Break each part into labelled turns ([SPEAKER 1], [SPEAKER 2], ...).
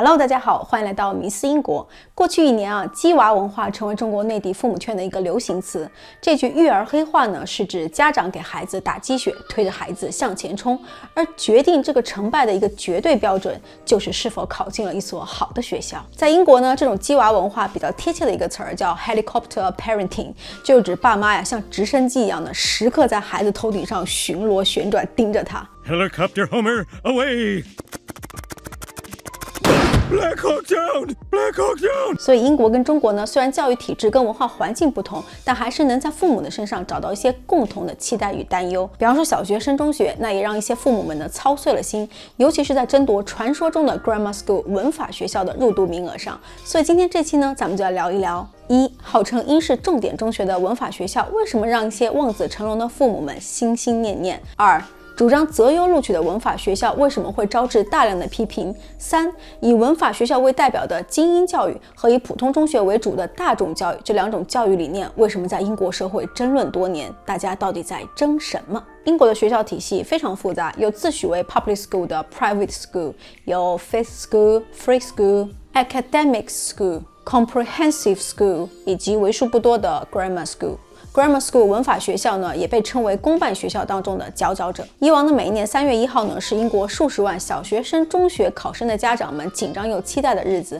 [SPEAKER 1] Hello， 大家好，欢迎来到迷思英国。过去1年啊，鸡娃文化成为中国内地父母圈的一个流行词。这句育儿黑话呢，是指家长给孩子打鸡血，推着孩子向前冲，而决定这个成败的一个绝对标准，就是是否考进了一所好的学校。在英国呢，这种鸡娃文化比较贴切的一个词儿叫 helicopter parenting， 就是指爸妈呀像直升机一样的时刻在孩子头顶上巡逻旋转，盯着他。
[SPEAKER 2] Helicopter Homer away。Black Hawk Down! Black Hawk Down!
[SPEAKER 1] 所以英国跟中国呢，虽然教育体制跟文化环境不同，但还是能在父母的身上找到一些共同的期待与担忧。比方说小学升中学，那也让一些父母们呢操碎了心，尤其是在争夺传说中的 Grammar School 文法学校的入读名额上。所以今天这期呢，咱们就来聊一聊：一、号称英式重点中学的文法学校，为什么让一些望子成龙的父母们心心念念？二、主张择优录取的文法学校为什么会招致大量的批评？三、以文法学校为代表的精英教育和以普通中学为主的大众教育，这两种教育理念为什么在英国社会争论多年？大家到底在争什么？英国的学校体系非常复杂，有自诩为 public school 的 private school， 有 faith school、free school、academic school、comprehensive school， 以及为数不多的 grammar school。Grammar School 文法学校呢，也被称为公办学校当中的佼佼者。以往的每一年3月1号呢，是英国数十万小学生、中学考生的家长们紧张又期待的日子。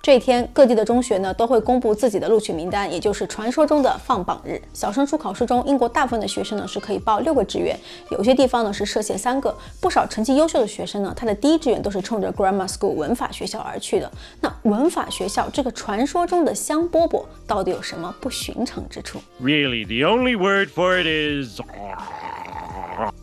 [SPEAKER 1] 这一天，各地的中学呢都会公布自己的录取名单，也就是传说中的放榜日。小升初考试中，英国大部分的学生呢是可以报6个志愿，有些地方呢是设限3个。不少成绩优秀的学生呢，他的第一志愿都是冲着 Grammar School 文法学校而去的。那文法学校这个传说中的香饽饽到底有什么不寻常之处？
[SPEAKER 2] Really, the only word for it is...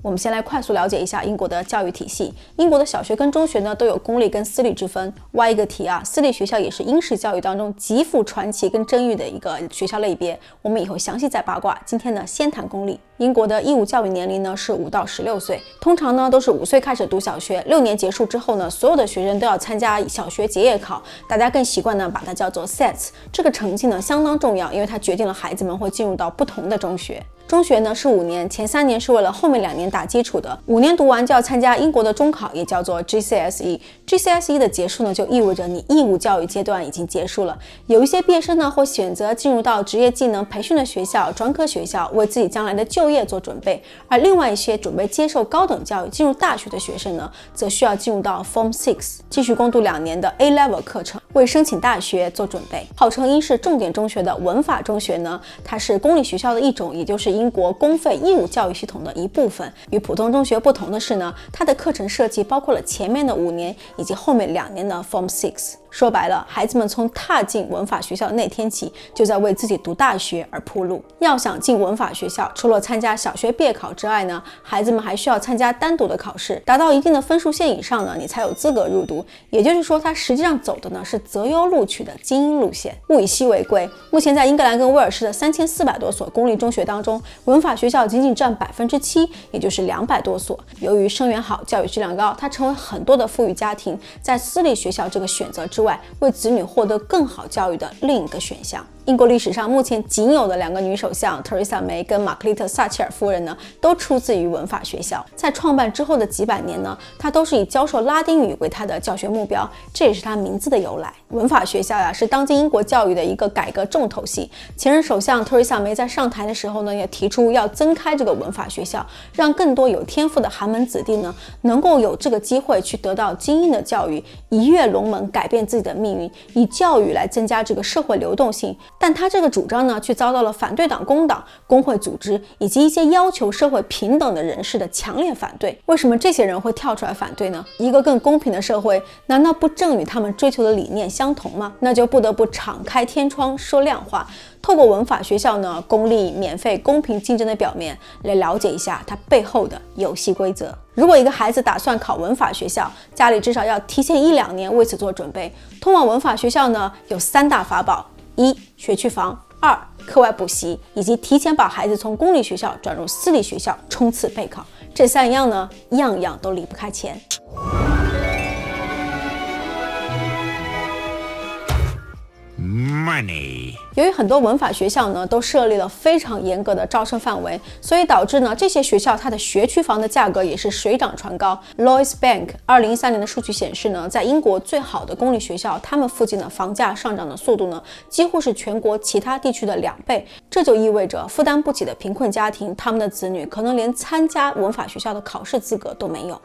[SPEAKER 1] 我们先来快速了解一下英国的教育体系。英国的小学跟中学呢都有公立跟私立之分。歪一个题啊，私立学校也是英式教育当中极富传奇跟争议的一个学校类别，我们以后详细再八卦。今天呢，先谈公立。英国的义务教育年龄呢是5到16岁，通常呢都是5岁开始读小学，6年结束之后呢，所有的学生都要参加小学结业考，大家更习惯呢把它叫做 SATs。这个成绩呢相当重要，因为它决定了孩子们会进入到不同的中学。中学呢是5年，前3年是为了后面2年打基础的。5年读完就要参加英国的中考，也叫做 GCSE。GCSE 的结束呢，就意味着你义务教育阶段已经结束了。有一些毕业生呢会选择进入到职业技能培训的学校、专科学校，为自己将来的就业做准备。而另外一些准备接受高等教育、进入大学的学生呢，则需要进入到 Form 6，继续攻读2年的 A-Level 课程，为申请大学做准备。号称英式重点中学的文法中学呢，它是公立学校的一种，也就是英国公费义务教育系统的一部分。与普通中学不同的是呢，它的课程设计包括了前面的5年以及后面2年的 Form 6。说白了，孩子们从踏进文法学校那天起，就在为自己读大学而铺路。要想进文法学校，除了参加小学毕业考之外呢，孩子们还需要参加单独的考试，达到一定的分数线以上呢，你才有资格入读。也就是说，它实际上走的呢是择优录取的精英路线。物以稀为贵，目前在英格兰跟威尔士的3400多所公立中学当中，文法学校仅仅占7%，也就是200多所。由于生源好、教育质量高，它成为很多的富裕家庭在私立学校这个选择之外，为子女获得更好教育的另一个选项。英国历史上目前仅有的2个女首相特蕾莎梅跟玛格丽特撒切尔夫人呢，都出自于文法学校。在创办之后的几百年呢，她都是以教授拉丁语为她的教学目标，这也是她名字的由来。文法学校呀，是当今英国教育的一个改革重头戏。前任首相特蕾莎梅在上台的时候呢，也提出要增开这个文法学校，让更多有天赋的寒门子弟呢，能够有这个机会去得到精英的教育，一跃龙门，改变自己的命运，以教育来增加这个社会流动性。但他这个主张呢，却遭到了反对党工党、工会组织以及一些要求社会平等的人士的强烈反对。为什么这些人会跳出来反对呢？一个更公平的社会，难道不正与他们追求的理念相同吗？那就不得不敞开天窗说亮话，透过文法学校呢，公立、免费、公平竞争的表面，来了解一下它背后的游戏规则。如果一个孩子打算考文法学校，家里至少要提前1-2年为此做准备。通往文法学校呢，有3大法宝：1、学区房； 2、课外补习，以及提前把孩子从公立学校转入私立学校冲刺备考。这3样呢，样样都离不开钱。
[SPEAKER 2] money.
[SPEAKER 1] 由于很多文法学校呢都设立了非常严格的招生范围，所以导致呢这些学校它的学区房的价格也是水涨船高。Lloyds Bank 2013年的数据显示呢，在英国最好的公立学校，他们附近的房价上涨的速度呢几乎是全国其他地区的2倍。这就意味着负担不起的贫困家庭，他们的子女可能连参加文法学校的考试资格都没有。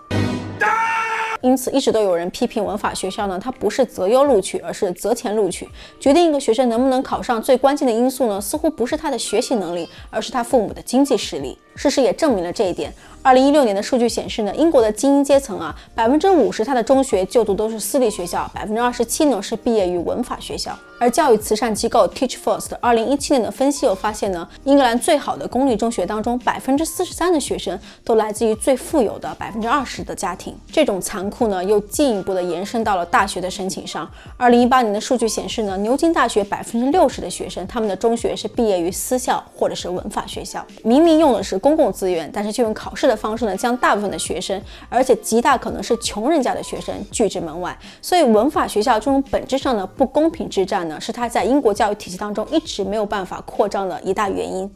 [SPEAKER 1] 因此，一直都有人批评文法学校呢，它不是择优录取，而是择钱录取。决定一个学生能不能考上最关键的因素呢，似乎不是他的学习能力，而是他父母的经济实力。事实也证明了这一点。2016年的数据显示呢，英国的精英阶层啊，50%他的中学就读都是私立学校，27%呢是毕业于文法学校。而教育慈善机构 Teach First 2017年的分析又发现呢，英格兰最好的公立中学当中，43%的学生都来自于最富有的20%的家庭。这种残酷呢，又进一步的延伸到了大学的申请上。2018年的数据显示呢，牛津大学60%的学生，他们的中学是毕业于私校或者是文法学校。明明用的是公共资源，但是就用考试的方式呢，将大部分的学生，而且极大可能是穷人家的学生拒之门外。所以文法学校这种本质上的不公平之战呢，是它在英国教育体系当中一直没有办法扩张的一大原因。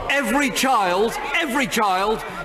[SPEAKER 3] Every child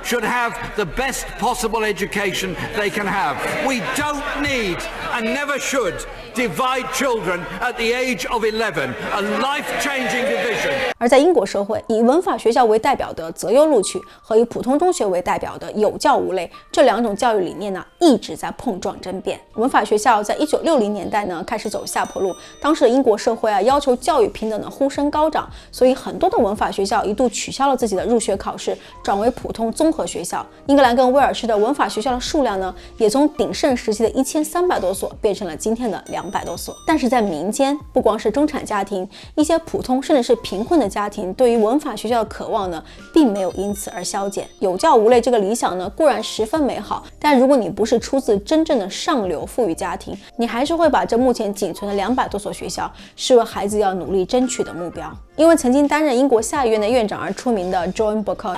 [SPEAKER 3] should have the best possible education they can have. We don't need and never should divide children at the age of 11, a life-changing division.
[SPEAKER 1] 而在英国社会，以文法学校为代表的择优录取和以普通中学为代表的有教无类，这两种教育理念呢，一直在碰撞争辩。文法学校在1960年代呢开始走下坡路，当时的英国社会啊要求教育平等的呼声高涨，所以很多的文法学校一度取消了自己的入学考试，转为普通综合学校。英格兰跟威尔士的文法学校的数量呢，也从鼎盛时期的1300多所变成了今天的200多所。但是在民间，不光是中产家庭，一些普通甚至是贫困的家庭对于文法学校的渴望呢，并没有因此而消减。有教无类这个理想呢，固然十分美好，但如果你不是出自真正的上流富裕家庭，你还是会把这目前仅存的200多所学校视为孩子要努力争取的目标。因为曾经担任英国下议院的院长而出名的 John Burkett。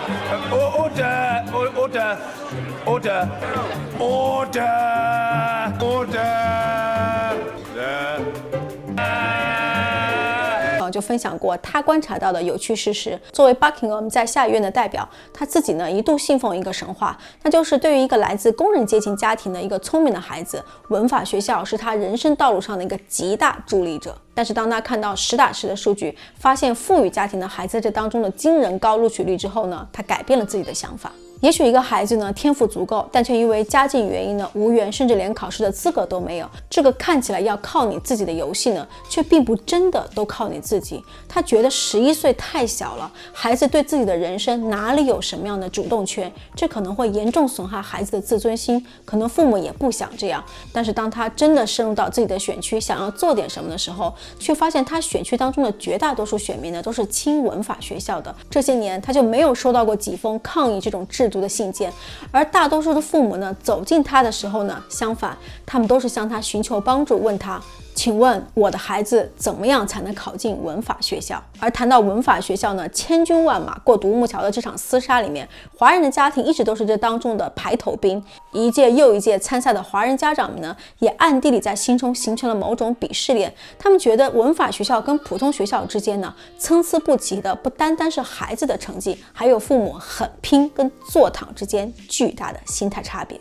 [SPEAKER 1] 就分享过他观察到的有趣事实。作为 Buckingham 在下议院的代表，他自己呢一度信奉一个神话，那就是对于一个来自工人阶级家庭的一个聪明的孩子，文法学校是他人生道路上的一个极大助力者。但是当他看到实打实的数据，发现富裕家庭的孩子在这当中的惊人高录取率之后呢，他改变了自己的想法。也许一个孩子呢天赋足够，但却因为家境原因呢无缘，甚至连考试的资格都没有。这个看起来要靠你自己的游戏呢，却并不真的都靠你自己。他觉得11岁太小了，孩子对自己的人生哪里有什么样的主动权？这可能会严重损害孩子的自尊心。可能父母也不想这样，但是当他真的深入到自己的选区，想要做点什么的时候，却发现他选区当中的绝大多数选民呢都是亲文法学校的。这些年他就没有收到过几封抗议这种制度的信件，而大多数的父母呢走近他的时候呢，相反，他们都是向他寻求帮助，问他，请问我的孩子怎么样才能考进文法学校？而谈到文法学校呢，千军万马过独木桥的这场厮杀里面，华人的家庭一直都是这当中的排头兵。一届又一届参赛的华人家长们呢，也暗地里在心中形成了某种鄙视链。他们觉得文法学校跟普通学校之间呢，参差不齐的不单单是孩子的成绩，还有父母很拼跟坐躺之间巨大的心态差别。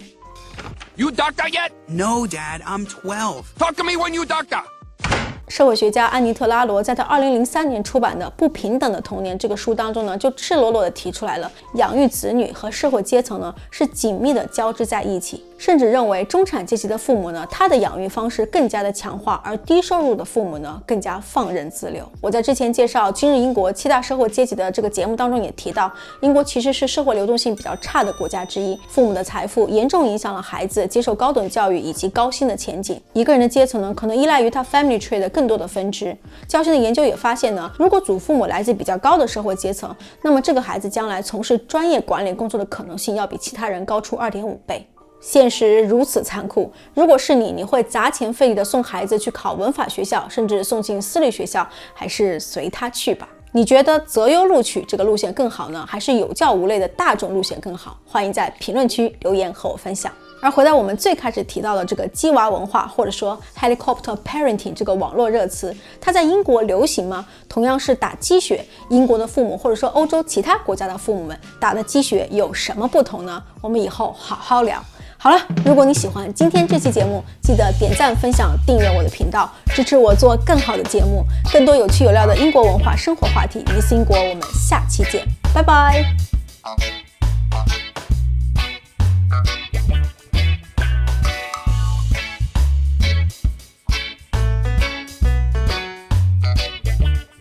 [SPEAKER 3] You doctor yet?
[SPEAKER 4] No, Dad, I'm 12.
[SPEAKER 3] Talk to me when you doctor.
[SPEAKER 1] 社会学家安妮特拉罗在他2003年出版的《不平等的童年》这个书当中呢，就赤裸裸地提出来了，养育子女和社会阶层呢是紧密的交织在一起，甚至认为中产阶级的父母呢，他的养育方式更加的强化，而低收入的父母呢更加放任自流。我在之前介绍今日英国7大社会阶级的这个节目当中也提到，英国其实是社会流动性比较差的国家之一，父母的财富严重影响了孩子接受高等教育以及高薪的前景。一个人的阶层呢，可能依赖于他 family tree 的更多的分支。较新的研究也发现呢，如果祖父母来自比较高的社会阶层，那么这个孩子将来从事专业管理工作的可能性要比其他人高出2.5倍。现实如此残酷，如果是你会砸钱费力的送孩子去考文法学校，甚至送进私立学校，还是随他去吧？你觉得择优录取这个路线更好呢，还是有教无类的大众路线更好？欢迎在评论区留言和我分享。而回到我们最开始提到的这个鸡娃文化，或者说 helicopter parenting 这个网络热词，它在英国流行吗？同样是打鸡血，英国的父母或者说欧洲其他国家的父母们打的鸡血有什么不同呢？我们以后好好聊。好了，如果你喜欢今天这期节目，记得点赞、分享、订阅我的频道，支持我做更好的节目，更多有趣有料的英国文化生活话题。迷思英国，我们下期见，拜拜。